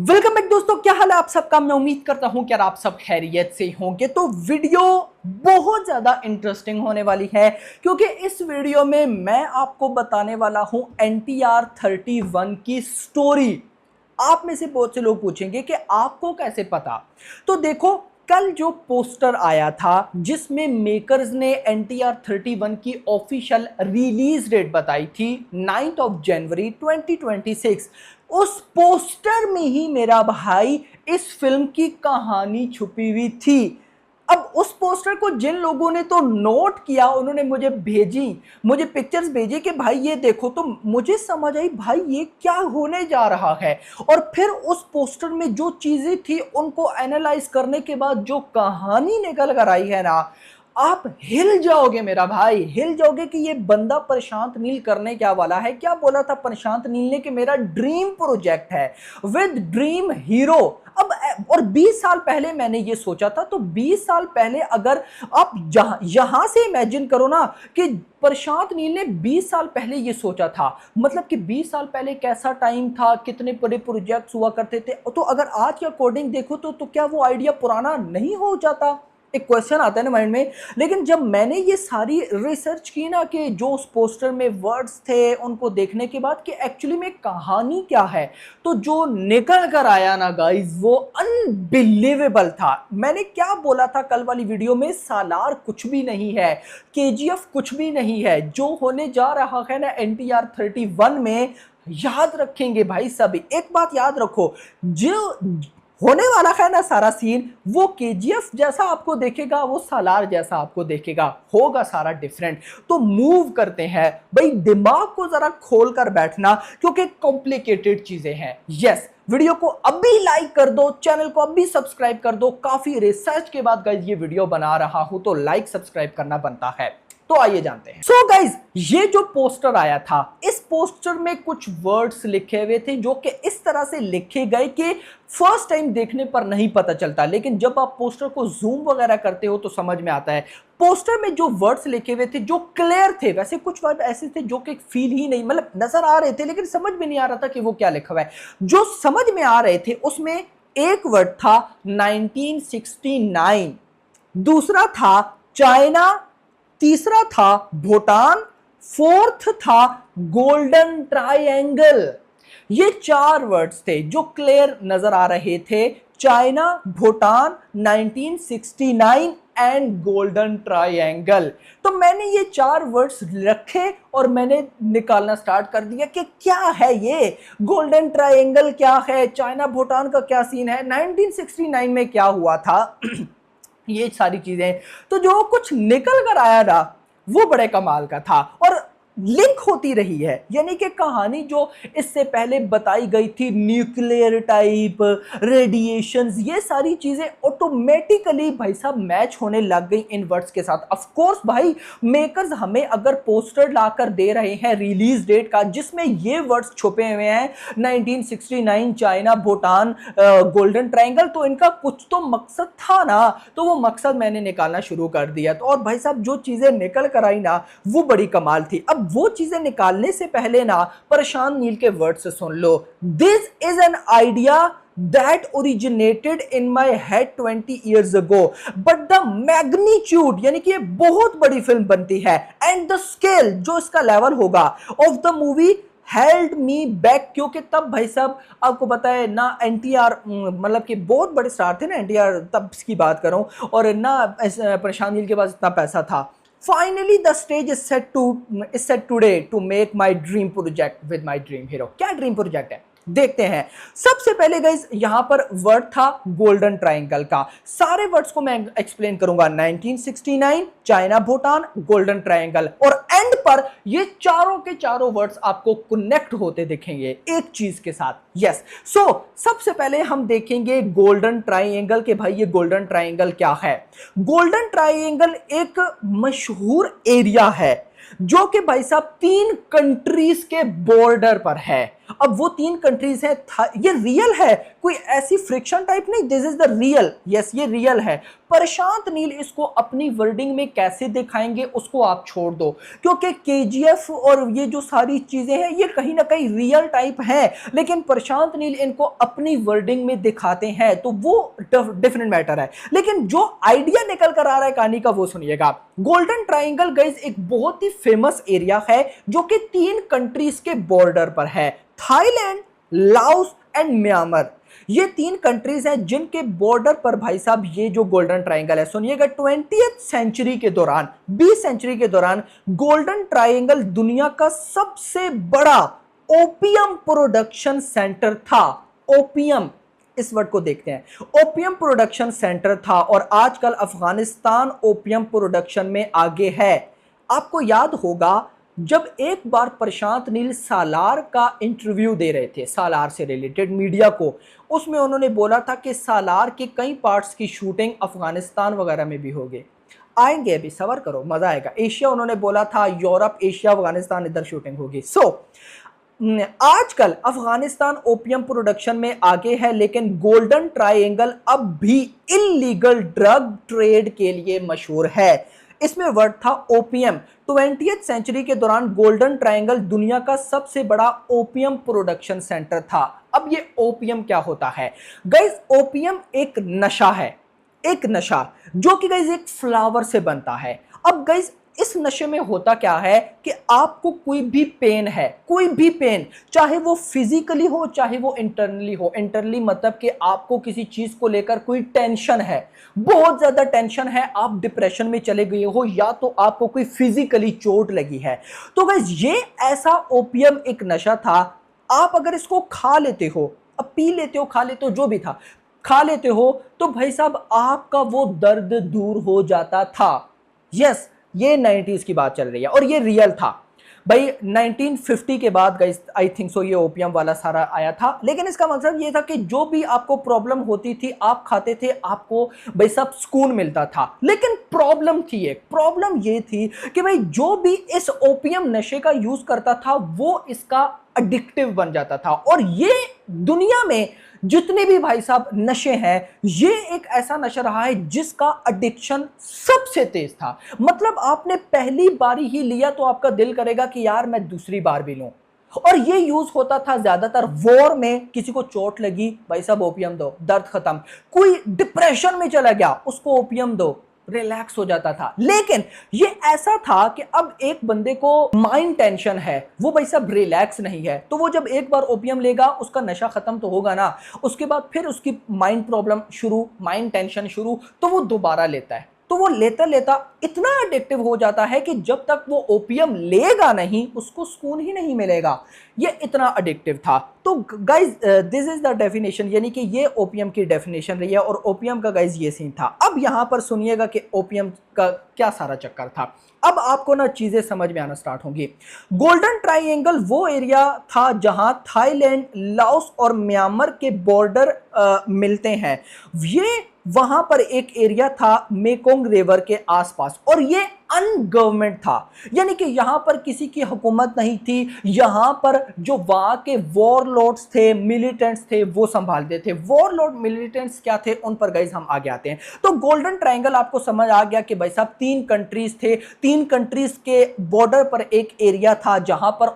Welcome back दोस्तों, क्या हाल है आप सबका। मैं उम्मीद करता हूं कि आप सब खैरियत से होंगे। तो वीडियो बहुत ज्यादा इंटरेस्टिंग होने वाली है क्योंकि इस वीडियो में मैं आपको बताने वाला हूं NTR 31 की स्टोरी। आप में से बहुत से लोग पूछेंगे कि आपको कैसे पता। तो देखो, कल जो पोस्टर आया था जिसमें मेकर्स ने NTR 31 की ऑफिशियल रिलीज डेट बताई थी 9 जनवरी 2026। उस पोस्टर में ही मेरा भाई इस फिल्म की कहानी छुपी हुई थी। अब उस पोस्टर को जिन लोगों ने तो नोट किया, उन्होंने मुझे पिक्चर्स भेजी कि भाई ये देखो, तो मुझे समझ आई भाई ये क्या होने जा रहा है। और फिर उस पोस्टर में जो चीजें थी उनको एनालाइज करने के बाद जो कहानी निकल कर आई है ना, आप हिल जाओगे मेरा भाई, हिल जाओगे कि ये बंदा प्रशांत नील करने क्या वाला है। क्या बोला था प्रशांत नील ने कि मेरा ड्रीम प्रोजेक्ट है विद ड्रीम हीरो। अब और 20 साल पहले मैंने ये सोचा था, तो 20 साल पहले अगर आप यहां से इमेजिन करो ना कि प्रशांत नील ने 20 साल पहले ये सोचा था, मतलब कि 20 साल पहले कैसा टाइम था, कितने बड़े प्रोजेक्ट्स हुआ करते थे। तो अगर आज के अकॉर्डिंग देखो तो क्या वो आइडिया पुराना नहीं हो जाता। एक क्वेश्चन आता है ना माइंड में। लेकिन जब मैंने ये सारी रिसर्च की ना कि जो उस पोस्टर में वर्ड्स थे उनको देखने के बाद कि एक्चुअली में कहानी क्या है, तो जो निकल कर आया ना गाइस वो अनबिलीवेबल था। मैंने क्या बोला था कल वाली वीडियो में, सालार कुछ भी नहीं है, KGF कुछ भी नहीं है। जो होने जा रहा है ना NTR 31 में, याद रखेंगे भाई सभी, एक बात याद रखो, जो होने वाला है ना सारा सीन, वो KGF जैसा आपको देखेगा, वो सालार जैसा आपको देखेगा, होगा सारा डिफरेंट। तो मूव करते हैं भाई, दिमाग को जरा खोल कर बैठना क्योंकि कॉम्प्लिकेटेड चीजें हैं। यस, वीडियो को अभी लाइक कर दो, चैनल को अभी सब्सक्राइब कर दो। काफी रिसर्च के बाद गाइस ये वीडियो बना रहा हूं, तो लाइक सब्सक्राइब करना बनता है। तो आइए जानते हैं। सो गाइज, ये जो पोस्टर आया था, इस पोस्टर में कुछ वर्ड्स लिखे हुए थे जो कि इस तरह से लिखे गए कि फर्स्ट टाइम देखने पर नहीं पता चलता, लेकिन जब आप पोस्टर को जूम वगैरह करते हो तो समझ में आता है। पोस्टर में जो वर्ड्स लिखे हुए थे जो क्लियर थे, वैसे कुछ वर्ड ऐसे थे जो कि फील ही नहीं, मतलब नजर आ रहे थे लेकिन समझ में नहीं आ रहा था कि वो क्या लिखा हुआ है। जो समझ में आ रहे थे उसमें एक वर्ड था 1969, दूसरा था चाइना, तीसरा था भूटान, फोर्थ था गोल्डन ट्रायंगल। ये चार वर्ड्स थे जो क्लियर नजर आ रहे थे। China, Bhutan, 1969 and golden triangle. तो मैंने ये चार वर्ड्स रखे और मैंने निकालना स्टार्ट कर दिया कि क्या है ये, गोल्डन ट्रायंगल क्या है, चाइना भूटान का क्या सीन है, 1969 में क्या हुआ था। ये सारी चीजें, तो जो कुछ निकल कर आया ना वो बड़े कमाल का था और लिंक होती रही है। यानी कि कहानी जो इससे पहले बताई गई थी, न्यूक्लियर टाइप, रेडिएशंस, ये सारी चीजें ऑटोमेटिकली भाई साहब मैच होने लग गई इन वर्ड्स के साथ। ऑफ कोर्स भाई, मेकर्स हमें अगर पोस्टर लाकर दे रहे हैं रिलीज डेट का जिसमें ये वर्ड्स छुपे हुए हैं 1969, चाइना, भूटान, गोल्डन ट्रायंगल, तो इनका कुछ तो मकसद था ना। तो वो मकसद मैंने निकालना शुरू कर दिया। तो और भाई साहब जो चीजें निकल कर आई ना वो बड़ी कमाल थी। अब वो चीजें निकालने से पहले ना प्रशांत नील के वर्ड से सुन लो। This is an idea that originated in my head 20 years ago, but the magnitude, यानी कि ये बहुत बड़ी फिल्म बनती है, and the scale, जो इसका लेवल होगा, of the movie held me back, क्योंकि तब भाई साहब आपको पता है ना NTR, मतलब कि बहुत बड़े स्टार थे ना NTR, तब की बात करूं, और ना प्रशांत नील के पास इतना पैसा था। Finally, the stage is set today to make my dream project with my dream hero. क्या ड्रीम प्रोजेक्ट है देखते हैं। सबसे पहले गाइस यहां पर वर्ड था गोल्डन ट्रायंगल का। सारे वर्ड्स को मैं एक्सप्लेन करूंगा, 1969, चाइना, भूटान, गोल्डन ट्रायंगल, और एंड पर ये चारों के चारों वर्ड्स आपको कनेक्ट होते दिखेंगे एक चीज के साथ। यस, सो सबसे पहले हम देखेंगे गोल्डन ट्रायंगल के भाई ये गोल्डन ट्रायंगल क्या है। गोल्डन ट्रायंगल एक मशहूर एरिया है जो कि भाई साहब 3 कंट्रीज के बॉर्डर पर है। अब वो 3 कंट्रीज हैं, ये रियल है, कोई ऐसी फ्रिक्शन टाइप नहीं, this is the real, yes ये रियल है। प्रशांत नील इसको अपनी वर्डिंग में कैसे दिखाएंगे उसको आप छोड़ दो, क्योंकि केजीएफ और ये जो सारी चीजें हैं ये कहीं ना कहीं रियल टाइप हैं, लेकिन प्रशांत नील इनको अपनी वर्डिंग में दिखाते हैं तो वो डिफरेंट मैटर है। लेकिन जो आइडिया निकल कर आ रहा है कहानी का वो सुनिएगा। गोल्डन ट्राइंगल गाइस एक बहुत ही फेमस एरिया है जो कि 3 कंट्रीज के बॉर्डर पर है, थाईलैंड, लाओस एंड म्यांमार। ये 3 कंट्रीज हैं जिनके बॉर्डर पर भाई साहब ये जो गोल्डन ट्राइंगल है, सुनिएगा 20th सेंचुरी के दौरान, 20 सेंचुरी के दौरान गोल्डन ट्राइंगल दुनिया का सबसे बड़ा ओपियम प्रोडक्शन सेंटर था। ओपियम, इस वर्ड को देखते हैं, ओपियम प्रोडक्शन सेंटर था और आजकल अफगानिस्तान ओपियम प्रोडक्शन में आगे है। आपको याद होगा जब एक बार प्रशांत नील सालार का इंटरव्यू दे रहे थे, सालार से रिलेटेड मीडिया को, उसमें उन्होंने बोला था कि सालार के कई पार्ट्स की शूटिंग अफगानिस्तान वगैरह में भी होगी, आएंगे अभी सबर करो मजा आएगा। एशिया उन्होंने बोला था, यूरोप, एशिया, अफगानिस्तान इधर शूटिंग होगी। आजकल अफगानिस्तान ओपियम प्रोडक्शन में आगे है, लेकिन गोल्डन ट्रायंगल अब भी इल्लीगल ड्रग ट्रेड के लिए मशहूर है। इसमें वर्ड था ओपियम। 20th सेंचुरी के दौरान गोल्डन ट्रायंगल दुनिया का सबसे बड़ा ओपियम प्रोडक्शन सेंटर था। अब ये ओपियम क्या होता है गाइस? ओपियम एक नशा है, एक नशा जो कि गाइस एक फ्लावर से बनता है। अब गाइस इस नशे में होता क्या है कि आपको कोई भी पेन है, कोई भी पेन, चाहे वो फिजिकली हो चाहे वो इंटरनली हो, इंटरनली मतलब कि आपको किसी चीज को लेकर कोई टेंशन है, बहुत ज्यादा टेंशन है, आप डिप्रेशन में चले गए हो या तो आपको कोई फिजिकली चोट लगी है, तो गाइस ये ऐसा ओपियम एक नशा था। आप अगर इसको खा लेते हो, अब पी लेते हो, खा लेते हो, जो भी था, खा लेते हो, तो भाई साहब आपका वो दर्द दूर हो जाता था। यस, ये 90s की बात चल रही है और ये रियल था भाई। 1950 के बाद गाइस आई थिंक सो ये ओपियम वाला सारा आया था, लेकिन इसका मतलब ये था कि जो भी आपको प्रॉब्लम होती थी आप खाते थे, आपको भाई साहब सुकून मिलता था। लेकिन प्रॉब्लम थी, एक प्रॉब्लम ये थी कि भाई जो भी इस ओपियम नशे का यूज करता था वो इसका एडिक्टिव बन जाता था। और ये दुनिया में जितने भी भाई साहब नशे हैं, ये एक ऐसा नशा रहा है जिसका एडिक्शन सबसे तेज था। मतलब आपने पहली बारी ही लिया तो आपका दिल करेगा कि यार मैं दूसरी बार भी लूं। और ये यूज होता था ज्यादातर वॉर में, किसी को चोट लगी भाई साहब ओपियम दो, दर्द खत्म। कोई डिप्रेशन में चला गया, उसको ओपियम दो, रिलैक्स हो जाता था। लेकिन ये ऐसा था कि अब एक बंदे को माइंड टेंशन है, वो भाई साहब रिलैक्स नहीं है, तो वो जब एक बार ओपियम लेगा उसका नशा खत्म तो होगा ना, उसके बाद फिर उसकी माइंड प्रॉब्लम शुरू, माइंड टेंशन शुरू, तो वो दोबारा लेता है। तो वो लेता लेता इतना एडिक्टिव हो जाता है कि जब तक वो ओपियम लेगा नहीं उसको सुकून ही नहीं मिलेगा। ये इतना एडिक्टिव था। तो guys this is the definition, यानी कि ये ओपियम की डेफिनेशन रही है और ओपियम का गाइज ये सीन था। अब यहां पर सुनिएगा कि ओपियम का क्या सारा चक्कर था। अब आपको ना चीजें समझ में आना स्टार्ट होंगी। गोल्डन ट्राइएंगल वो एरिया था जहां थाईलैंड, लाओस और म्यांमार के बॉर्डर मिलते हैं। ये वहां पर एक एरिया था मेकोंग रिवर के आसपास और ये अनगवर्नमेंट था, यानी कि यहां पर किसी की हुकूमत नहीं थी। यहां पर जो वहां के वॉरलॉर्ड्स थे, मिलिटेंट्स थे, वो संभालते थे। वॉरलॉर्ड मिलिटेंट्स क्या थे उन पर गाइस हम आगे आते हैं। तो गोल्डन ट्रायंगल आपको समझ आ गया कि भाई साहब 3 कंट्रीज थे, 3 कंट्रीज के बॉर्डर पर एक एरिया था जहां पर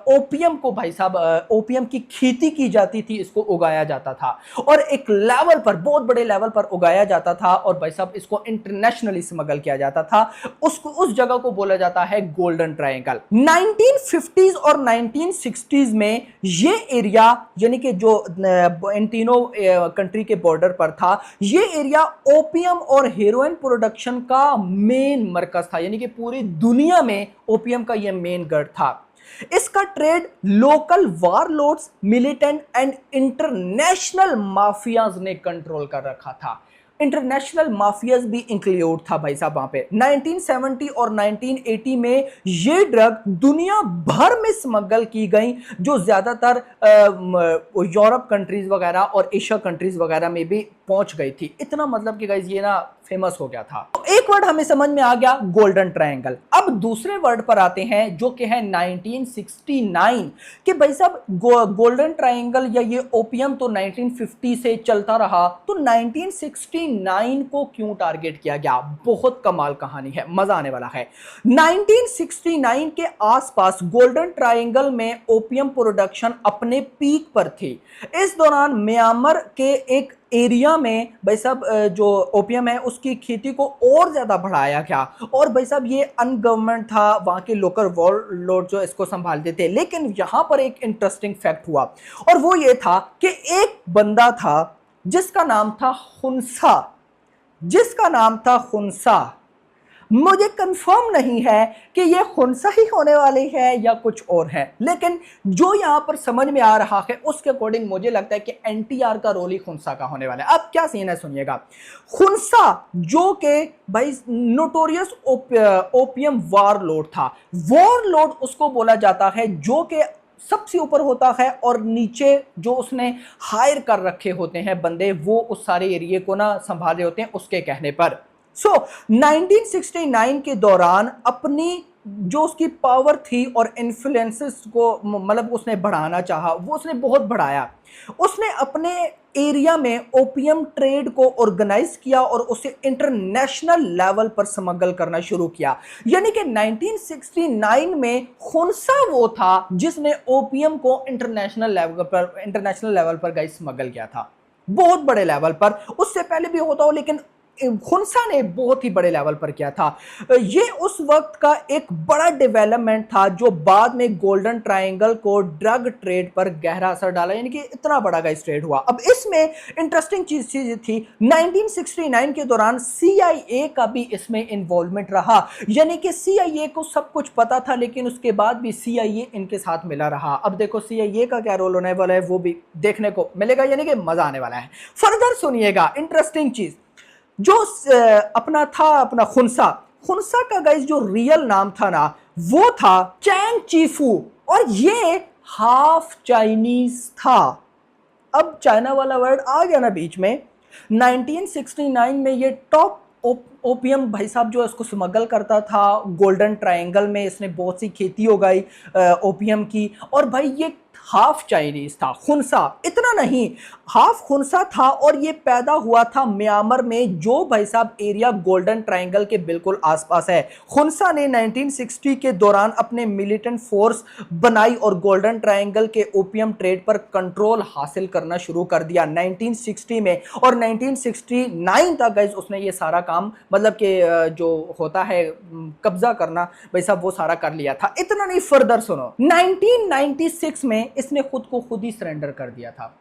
ओपियम को भाई साहब ओपियम की खेती की जाती थी, इसको उगाया जाता था और एक लेवल पर, बहुत बड़े लेवल पर उगाया जाता था और भाई साहब इसको इंटरनेशनली स्मगल किया जाता था। उसको, उस जगह को बोला जाता है गोल्डन ट्रायंगल। 1950s और 1960s में ये एरिया, यानी कि जो इन तीनों कंट्री के बॉर्डर पर था, ये एरिया ओपियम और हेरोइन प्रोडक्शन का मेन मरकज था, यानी कि पूरी दुनिया में ओपियम का यह मेन गढ़ था। इसका trade local warlords, militant and international mafias ने कंट्रोल कर रखा था। इंटरनेशनल माफियाज भी इंक्लूड था भाई साहब वहां पे। 1970 और 1980 में ये ड्रग दुनिया भर में स्मगल की गई, जो ज्यादातर यूरोप कंट्रीज वगैरह और एशिया कंट्रीज वगैरह में भी पहुंच गई थी। इतना मतलब कि गाइस ये ना फेमस हो गया था। तो एक वर्ड हमें समझ में आ गया, गोल्डन ट्रायंगल। अब दूसरे वर्ड पर आते हैं जो कि है 1969 कि भाई साहब गोल्डन ट्रायंगल या ये ओपियम तो 1950 से चलता रहा, तो 1969 को क्यों टारगेट किया गया? बहुत कमाल कहानी है, मजा आने वाला है। 1969 के आसपास गोल्डन ट्रायंगल में ओपियम प्रोडक्शन अपने पीक पर थी। इस दौरान म्यांमार के एक एरिया में भाई साहब जो ओपियम है उसकी खेती को और ज्यादा बढ़ाया गया, और भाई साहब ये अनगवर्नमेंट था, वहां के लोकल वॉरलॉर्ड जो इसको संभालते थे। लेकिन यहां पर एक इंटरेस्टिंग फैक्ट हुआ, और वो ये था कि एक बंदा था जिसका नाम था हुनसा, जिसका नाम था हुनसा। मुझे कंफर्म नहीं है कि ये खुनसा ही होने वाली है या कुछ और है, लेकिन जो यहां पर समझ में आ रहा है उसके अकॉर्डिंग मुझे लगता है कि एनटीआर का रोल ही खुनसा का होने वाला है। अब क्या सीन है सुनिएगा। खुनसा जो कि भाई नोटोरियस ओपियम वारलॉर्ड था, वारलॉर्ड उसको बोला जाता है जो कि सबसे ऊपर होता है और नीचे जो उसने हायर कर रखे होते हैं बंदे, वो उस सारे एरिया को ना संभाल रहे होते हैं उसके कहने पर। 1969 के दौरान अपनी जो उसकी पावर थी और इन्फ्लुएंसेस को मतलब उसने बढ़ाना चाहा, वो उसने बहुत बढ़ाया। उसने अपने एरिया में ओपियम ट्रेड को ऑर्गेनाइज किया और उसे इंटरनेशनल लेवल पर स्मगल करना शुरू किया। यानी कि 1969 में खुनसा वो था जिसने ओपियम को इंटरनेशनल लेवल पर गाइस स्मगल किया था, बहुत बड़े लेवल पर। उससे पहले भी होता हो लेकिन खुनसा ने बहुत ही बड़े लेवल पर किया था। ये उस वक्त का एक बड़ा डेवलपमेंट था जो बाद में गोल्डन ट्रायंगल को ड्रग ट्रेड पर गहरा असर डाला, यानी कि इतना बड़ा गाइस ट्रेड हुआ। अब इसमें इंटरेस्टिंग चीज थी 1969 के दौरान CIA का भी इसमें इन्वॉल्वमेंट रहा, यानी कि CIA को सब कुछ पता था लेकिन उसके बाद भी CIA इनके साथ मिला रहा। अब देखो CIA का क्या रोल होने वाला है वो भी देखने को मिलेगा, यानी कि मजा आने वाला है। फर्दर सुनिएगा इंटरेस्टिंग चीज जो अपना खुनसा का गाइस जो रियल नाम था ना वो था चैंग चीफू, और ये हाफ चाइनीज था। अब चाइना वाला वर्ड आ गया ना बीच में। 1969 में ये टॉप ओपियम भाई साहब जो इसको स्मगल करता था गोल्डन ट्रायंगल में, इसने बहुत सी खेती उगाई ओपियम की, और भाई ये हाफ चाइनीज था खुनसा। इतना नहीं, हाफ खुनसा था और ये पैदा हुआ था म्यांमार में जो भाई साहब एरिया गोल्डन ट्रायंगल के बिल्कुल आसपास है। खुनसा ने 1960 के दौरान अपने मिलिटेंट फोर्स बनाई और गोल्डन ट्रायंगल के ओपियम ट्रेड पर कंट्रोल हासिल करना शुरू कर दिया 1960 में, और 1969 तक गाइस उसने ये सारा काम मतलब कि जो होता है कब्जा करना भाई साहब वो सारा कर लिया था। इतना नहीं, फर्दर सुनो, 1996 में इसने खुद को खुद ही सरेंडर कर दिया था।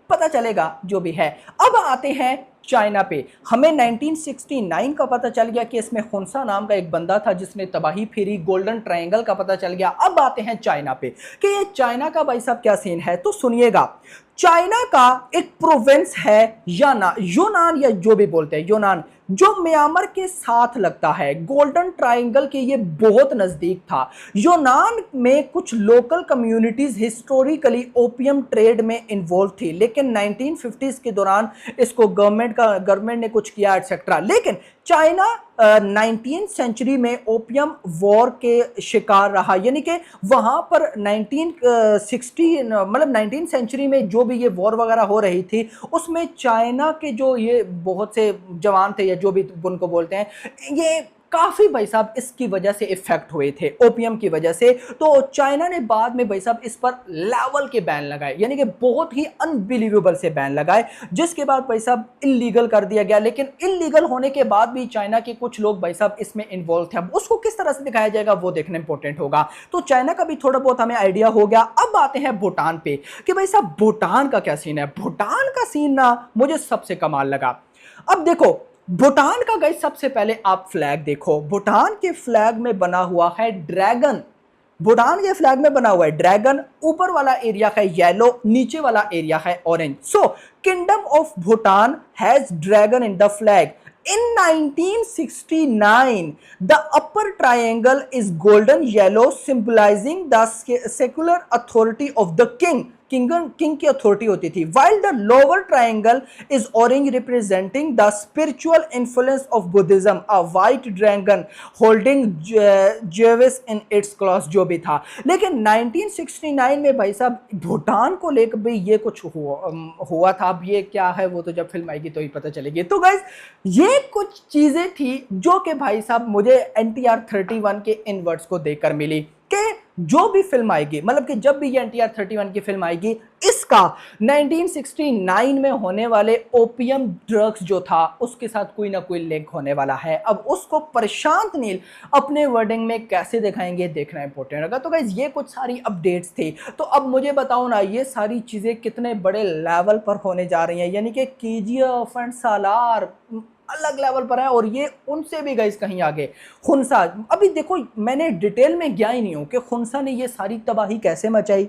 पता चलेगा जो भी है। अब आते हैं चाइना पे। हमें 1969 का पता चल गया कि इसमें खुनसा नाम का एक बंदा था जिसने तबाही फेरी, गोल्डन ट्रायंगल का पता चल गया। अब आते हैं चाइना पे कि ये चाइना का भाई साहब क्या सीन है। तो सुनिएगा, चाइना का एक प्रोविंस है यूनान या जो भी बोलते हैं यूनान, जो म्यांमार के साथ लगता है, गोल्डन ट्रायंगल के ये बहुत नजदीक था। यूनान में कुछ local communities historically opium trade में इन्वॉल्व थी, लेकिन 1950s के दौरान इसको गवर्नमेंट ने कुछ किया एटसेट्रा। लेकिन चाइना 19th सेंचुरी में ओपियम वॉर के शिकार रहा, यानी कि वहां पर 19th सेंचुरी में जो भी ये वॉर वगैरह हो रही थी उसमें चाइना के जो ये बहुत से जवान थे या जो भी उनको बोलते हैं, ये काफी भाई साहब इसकी वजह से इफेक्ट हुए थे ओपियम की वजह से। तो चाइना ने बाद में भाई साहब इस पर लेवल के बैन लगाए, यानी कि बहुत ही अनबिलीवेबल से बैन लगाए, जिसके बाद भाई साहब इलीगल कर दिया गया। लेकिन इलीगल होने के बाद भी चाइना के कुछ लोग भाई साहब इसमें इन्वॉल्व थे। अब उसको किस तरह से दिखाया जाएगा वो देखना इंपॉर्टेंट होगा। तो चाइना का भी थोड़ा बहुत हमें आइडिया हो गया। अब आते हैं भूटान पे कि भाई साहब भूटान का क्या सीन है। भूटान का सीन ना मुझे सबसे कमाल लगा। अब देखो भूटान का गाइस सबसे पहले आप फ्लैग देखो, भूटान के फ्लैग में बना हुआ है ड्रैगन। भूटान के फ्लैग में बना हुआ है ड्रैगन, ऊपर वाला एरिया है येलो, नीचे वाला एरिया है orange. So kingdom of Bhutan has dragon in the flag. In 1969, the upper triangle is golden yellow, symbolizing the secular authority of the king. King की अथॉरिटी होती थी। While the lower triangle is orange representing the spiritual influence of Buddhism, a white dragon holding Jewish in its clause, जो भी था। लेकिन 1969 में भाई साहब भूटान को लेकर भी ये कुछ हुआ था। अब ये क्या है वो तो जब फिल्म आएगी तो ही पता चलेगी। तो गाइज ये कुछ चीजें थी जो कि भाई साहब मुझे NTR 31 के इन वर्ड्स को देखकर मिली कि जो भी फिल्म आएगी, मतलब कि जब भी ये NTR 31 की फिल्म आएगी, इसका 1969 में होने वाले ओपियम ड्रग्स जो था उसके साथ कोई ना कोई लिंक होने वाला है। अब उसको प्रशांत नील अपने वर्डिंग में कैसे दिखाएंगे देखना इंपॉर्टेंट होगा। तो गाइज ये कुछ सारी अपडेट्स थी। तो अब मुझे बताओ ना, ये सारी चीजें कितने बड़े लेवल पर होने जा रही हैं, यानी कि KGF एंड सालार अलग लेवल पर है और ये उनसे भी गाइस कहीं आगे। खुंसा, अभी देखो मैंने डिटेल में गया ही नहीं हूं कि खुंसा ने ये सारी तबाही कैसे मचाई,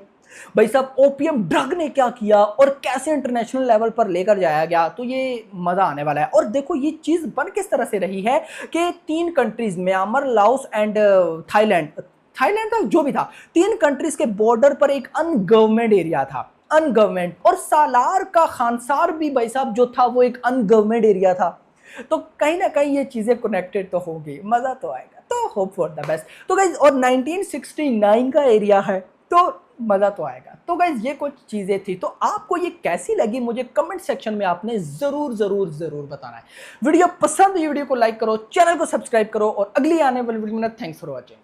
भाई साहब ओपीएम ड्रग ने क्या किया और कैसे इंटरनेशनल लेवल पर लेकर जाया गया। तो ये मजा आने वाला है। और देखो ये चीज बन किस तरह से रही है कि 3 countries Myanmar, Laos and Thailand का जो भी था, 3 कंट्रीज के बॉर्डर पर एक अनगवर्नमेंट एरिया था, अनगवर्नमेंट। और सालार का खानसार भी भाई साहब जो था वो एक अनगवर्नमेंट एरिया था। तो कहीं ना कहीं ये चीजें कनेक्टेड तो होगी, मजा तो आएगा। तो होप फॉर द बेस्ट। तो गाइज और 1969 का एरिया है तो मजा तो आएगा। तो गाइज ये कुछ चीजें थी। तो आपको ये कैसी लगी मुझे कमेंट सेक्शन में आपने जरूर जरूर जरूर बताना है। वीडियो पसंद हुई वीडियो को लाइक करो, चैनल को सब्सक्राइब करो और अगली आने वाली वीडियो में थैंक्स फॉर वॉचिंग।